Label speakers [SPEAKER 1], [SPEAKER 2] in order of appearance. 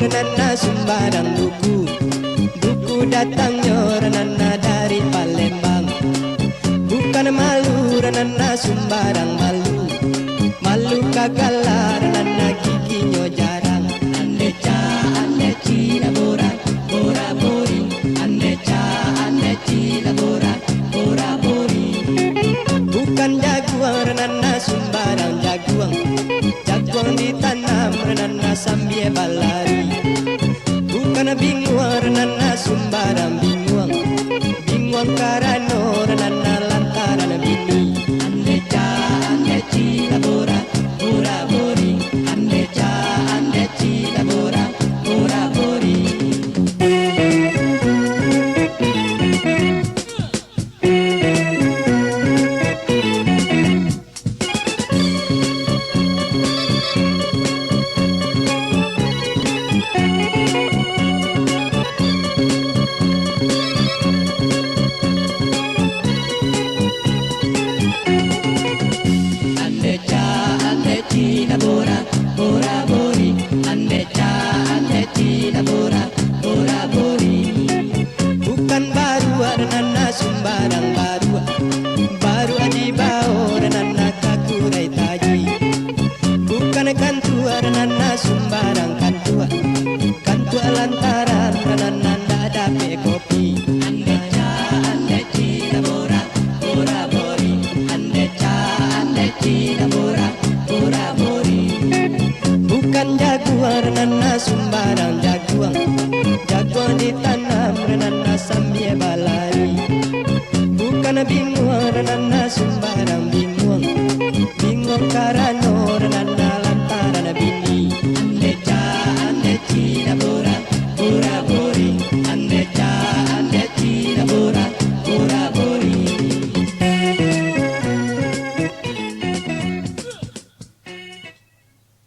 [SPEAKER 1] Renana sembarang duku datangnya Renana dari Palembang. Bukan malu Renana sembarang malu kagalah Renana giginya jarang. Andeca andeci labora bori, andeca andeci labora bori. Bukan jaguar Renana sembarang jaguang ditanam Renana sambil balari. Bukan binguang Renana sembarang binguang karena Renana lantaran bini. Andeca andeci labora bori, andeca andeci labora bori. Bukan baru Renana sembarang baru di bawah Renana kakurai taji. Bukan kantu Renana sembarang kantu lantaran Renana ndak dapat kopi. Andeca andeci labora bori, andeca andeci labora bori. Bukan jaguar Renana sembarang jaguang ditanam Renana sambil balari. Bukan bingung